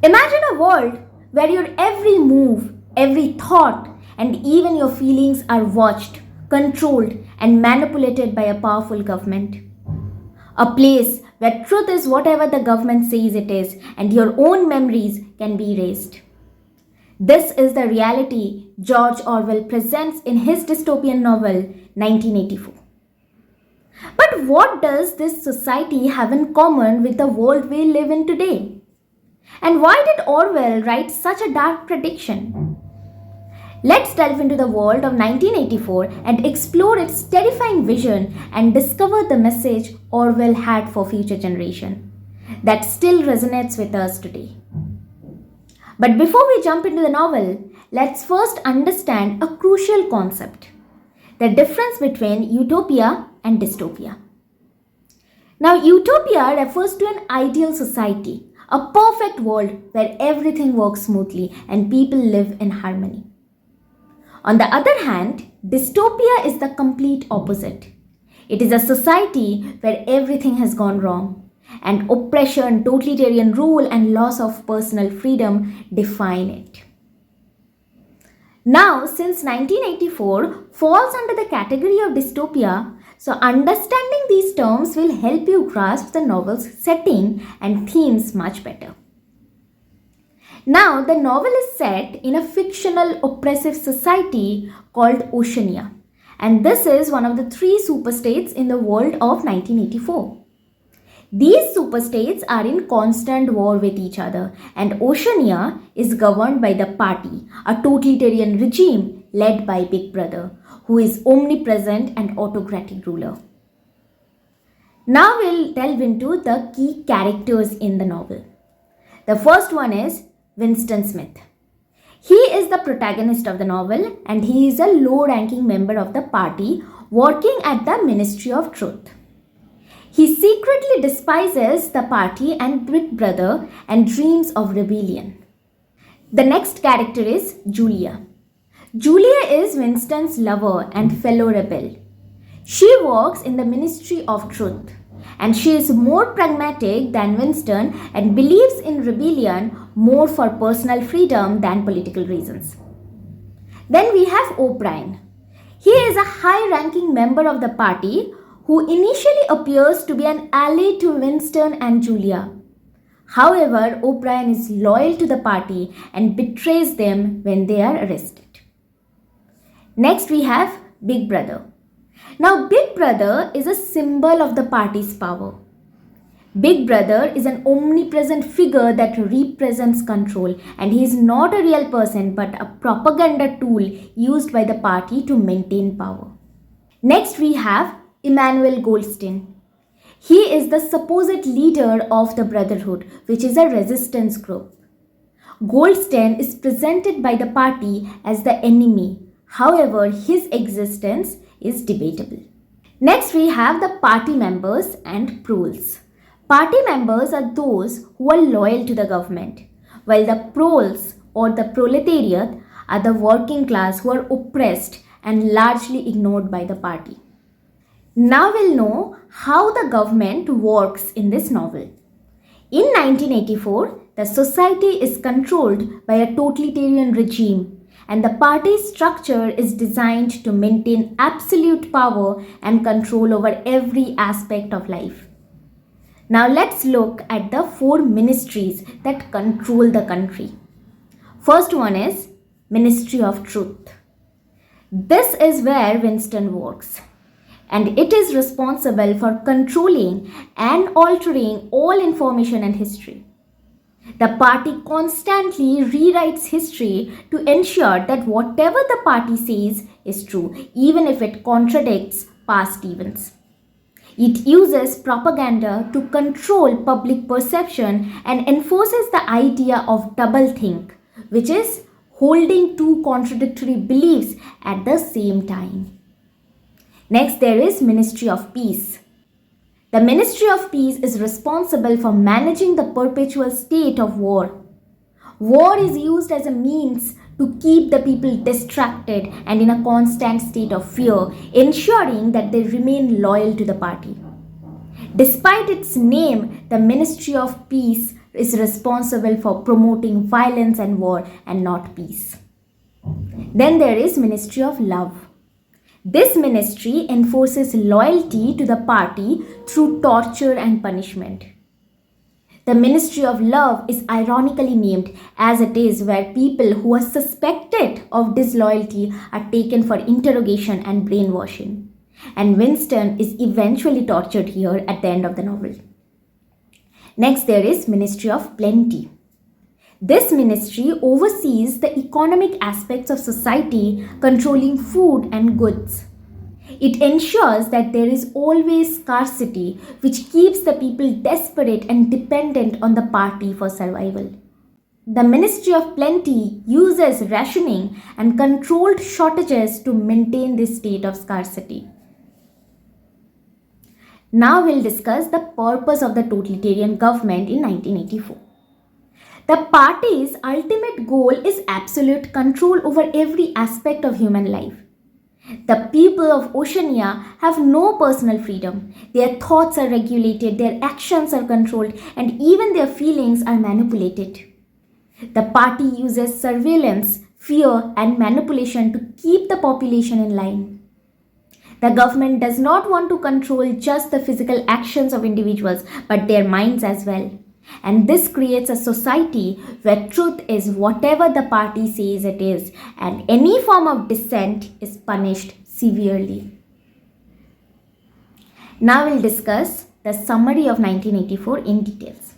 Imagine a world where your every move, every thought, and even your feelings are watched, controlled, and manipulated by a powerful government. A place where truth is whatever the government says it is, and your own memories can be erased. This is the reality George Orwell presents in his dystopian novel 1984. But what does this society have in common with the world we live in today? And why did Orwell write such a dark prediction? Let's delve into the world of 1984 and explore its terrifying vision and discover the message Orwell had for future generation that still resonates with us today. But before we jump into the novel, let's first understand a crucial concept: the difference between utopia and dystopia. Now, utopia refers to an ideal society, a perfect world where everything works smoothly and people live in harmony. On the other hand, dystopia is the complete opposite. It is a society where everything has gone wrong, and oppression, totalitarian rule, and loss of personal freedom define it. Now, since 1984 falls under the category of dystopia, so understanding these terms will help you grasp the novel's setting and themes much better. Now, the novel is set in a fictional oppressive society called Oceania, and this is one of the three superstates in the world of 1984. These superstates are in constant war with each other, and Oceania is governed by the Party, a totalitarian regime led by Big Brother, who is omnipresent and autocratic ruler. Now we'll delve into the key characters in the novel. The first one is Winston Smith. He is the protagonist of the novel, and he is a low-ranking member of the party working at the Ministry of Truth. He secretly despises the party and Big Brother and dreams of rebellion. The next character is Julia. Julia is Winston's lover and fellow rebel. She works in the Ministry of Truth, and she is more pragmatic than Winston and believes in rebellion more for personal freedom than political reasons. Then we have O'Brien. He is a high-ranking member of the party who initially appears to be an ally to Winston and Julia. However, O'Brien is loyal to the party and betrays them when they are arrested. Next we have Big Brother. Now, Big Brother is a symbol of the party's power. Big Brother is an omnipresent figure that represents control, and he is not a real person but a propaganda tool used by the party to maintain power. Next we have Emmanuel Goldstein. He is the supposed leader of the Brotherhood, which is a resistance group. Goldstein is presented by the party as the enemy. However, his existence is debatable. Next, we have the party members and proles. Party members are those who are loyal to the government, while the proles or the proletariat are the working class who are oppressed and largely ignored by the party. Now we'll know how the government works in this novel. In 1984, the society is controlled by a totalitarian regime, and the party's structure is designed to maintain absolute power and control over every aspect of life. Now let's look at the four ministries that control the country. First one is Ministry of Truth. This is where Winston works, and it is responsible for controlling and altering all information and history. The party constantly rewrites history to ensure that whatever the party says is true, even if it contradicts past events. It uses propaganda to control public perception and enforces the idea of doublethink, which is holding two contradictory beliefs at the same time. Next, there is Ministry of Peace. The Ministry of Peace is responsible for managing the perpetual state of war. War is used as a means to keep the people distracted and in a constant state of fear, ensuring that they remain loyal to the party. Despite its name, the Ministry of Peace is responsible for promoting violence and war and not peace. Then there is Ministry of Love. This ministry enforces loyalty to the party through torture and punishment. The Ministry of Love is ironically named as it is, where people who are suspected of disloyalty are taken for interrogation and brainwashing. And Winston is eventually tortured here at the end of the novel. Next, there is Ministry of Plenty. This ministry oversees the economic aspects of society, controlling food and goods. It ensures that there is always scarcity, which keeps the people desperate and dependent on the party for survival. The Ministry of Plenty uses rationing and controlled shortages to maintain this state of scarcity. Now we'll discuss the purpose of the totalitarian government in 1984. The party's ultimate goal is absolute control over every aspect of human life. The people of Oceania have no personal freedom. Their thoughts are regulated, their actions are controlled, and even their feelings are manipulated. The party uses surveillance, fear, and manipulation to keep the population in line. The government does not want to control just the physical actions of individuals, but their minds as well. And this creates a society where truth is whatever the party says it is, and any form of dissent is punished severely. Now we'll discuss the summary of 1984 in details.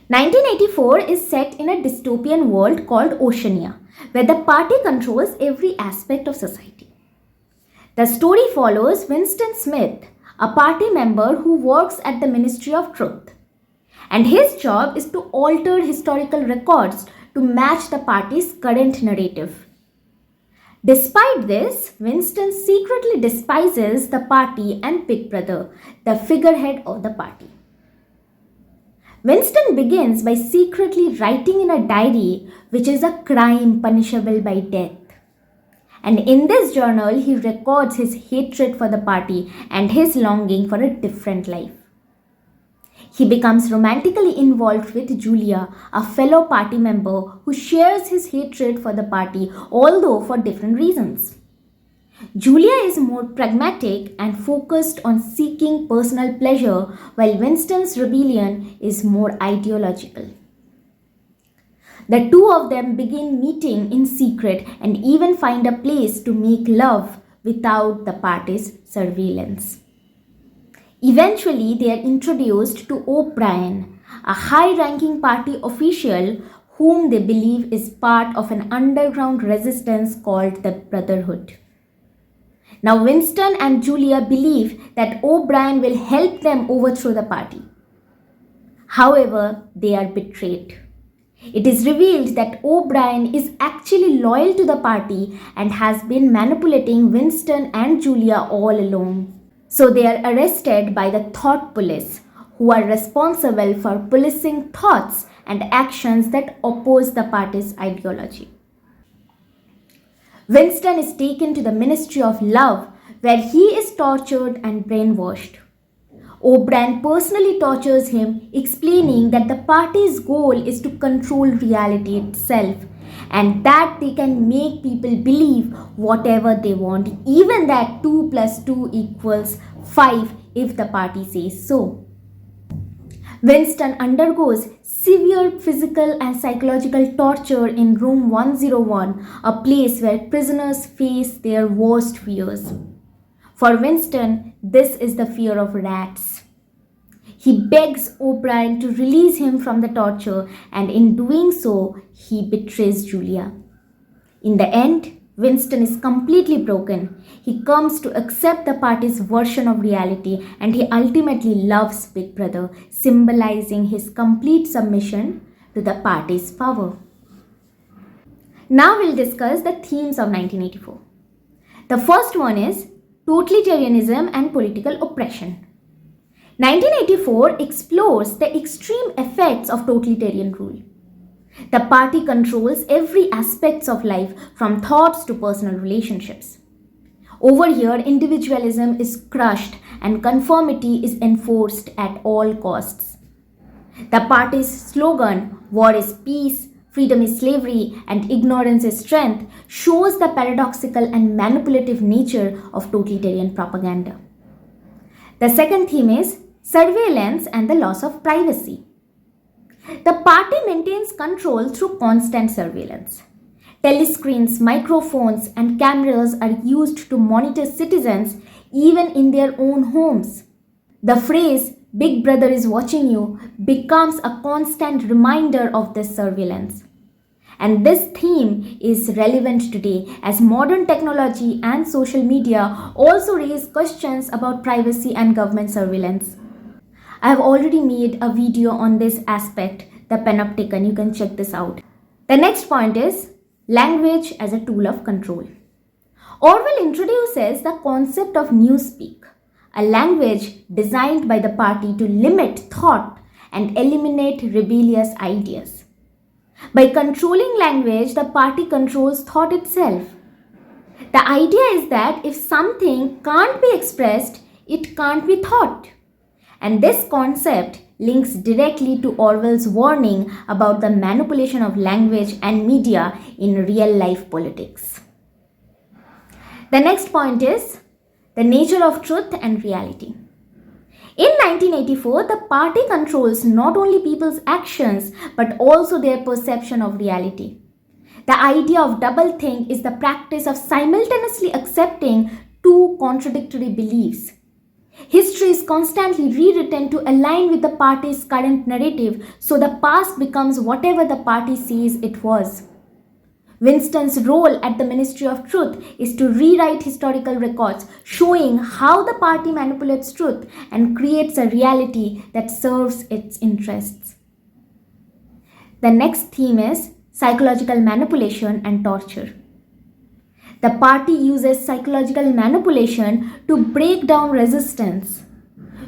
1984 is set in a dystopian world called Oceania, where the party controls every aspect of society. The story follows Winston Smith, a party member who works at the Ministry of Truth. And his job is to alter historical records to match the party's current narrative. Despite this, Winston secretly despises the party and Big Brother, the figurehead of the party. Winston begins by secretly writing in a diary, which is a crime punishable by death. And in this journal, he records his hatred for the party and his longing for a different life. He becomes romantically involved with Julia, a fellow party member who shares his hatred for the party, although for different reasons. Julia is more pragmatic and focused on seeking personal pleasure, while Winston's rebellion is more ideological. The two of them begin meeting in secret and even find a place to make love without the party's surveillance. Eventually, they are introduced to O'Brien, a high-ranking party official whom they believe is part of an underground resistance called the Brotherhood. Now, Winston and Julia believe that O'Brien will help them overthrow the party. However, they are betrayed. It is revealed that O'Brien is actually loyal to the party and has been manipulating Winston and Julia all along. So they are arrested by the thought police, who are responsible for policing thoughts and actions that oppose the party's ideology. Winston is taken to the Ministry of Love, where he is tortured and brainwashed. O'Brien personally tortures him, explaining that the party's goal is to control reality itself, and that they can make people believe whatever they want, even that 2 + 2 = 5 if the party says so. Winston undergoes severe physical and psychological torture in room 101, a place where prisoners face their worst fears. For Winston, this is the fear of rats. He begs O'Brien to release him from the torture, and in doing so, he betrays Julia. In the end, Winston is completely broken. He comes to accept the party's version of reality, and he ultimately loves Big Brother, symbolizing his complete submission to the party's power. Now we'll discuss the themes of 1984. The first one is totalitarianism and political oppression. 1984 explores the extreme effects of totalitarian rule. The party controls every aspect of life, from thoughts to personal relationships. Over here, individualism is crushed and conformity is enforced at all costs. The party's slogan, "War is peace, freedom is slavery, and ignorance is strength," shows the paradoxical and manipulative nature of totalitarian propaganda. The second theme is surveillance and the loss of privacy. The party maintains control through constant surveillance. Telescreens, microphones, and cameras are used to monitor citizens even in their own homes. The phrase, "Big Brother is watching you," becomes a constant reminder of this surveillance. And this theme is relevant today as modern technology and social media also raise questions about privacy and government surveillance. I have already made a video on this aspect, the panopticon. You can check this out. The next point is language as a tool of control. Orwell introduces the concept of newspeak, a language designed by the party to limit thought and eliminate rebellious ideas. By controlling language, the party controls thought itself. The idea is that if something can't be expressed, it can't be thought. And this concept links directly to Orwell's warning about the manipulation of language and media in real-life politics. The next point is the nature of truth and reality. In 1984, the party controls not only people's actions but also their perception of reality. The idea of doublethink is the practice of simultaneously accepting two contradictory beliefs. History is constantly rewritten to align with the party's current narrative, so the past becomes whatever the party says it was. Winston's role at the Ministry of Truth is to rewrite historical records, showing how the party manipulates truth and creates a reality that serves its interests. The next theme is psychological manipulation and torture. The party uses psychological manipulation to break down resistance.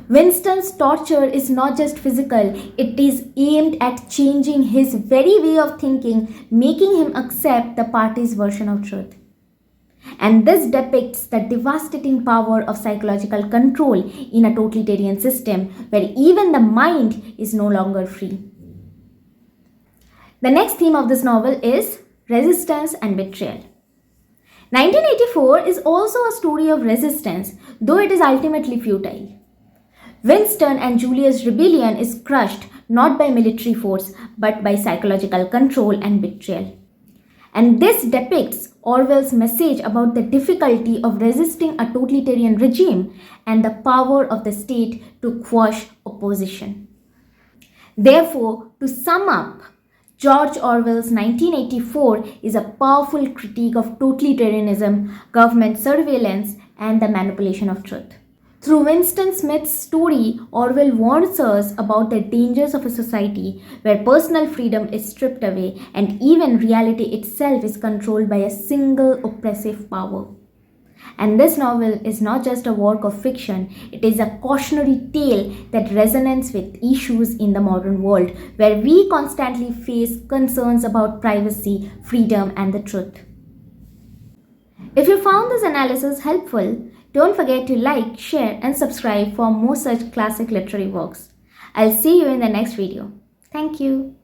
Winston's torture is not just physical, it is aimed at changing his very way of thinking, making him accept the party's version of truth. And this depicts the devastating power of psychological control in a totalitarian system where even the mind is no longer free. The next theme of this novel is resistance and betrayal. 1984 is also a story of resistance, though it is ultimately futile. Winston and Julius' rebellion is crushed not by military force but by psychological control and betrayal. And this depicts Orwell's message about the difficulty of resisting a totalitarian regime and the power of the state to quash opposition. Therefore, to sum up, George Orwell's 1984 is a powerful critique of totalitarianism, government surveillance, and the manipulation of truth. Through Winston Smith's story, Orwell warns us about the dangers of a society where personal freedom is stripped away and even reality itself is controlled by a single oppressive power. And this novel is not just a work of fiction, it is a cautionary tale that resonates with issues in the modern world where we constantly face concerns about privacy, freedom, and the truth. If you found this analysis helpful, don't forget to like, share, and subscribe for more such classic literary works. I'll see you in the next video. Thank you.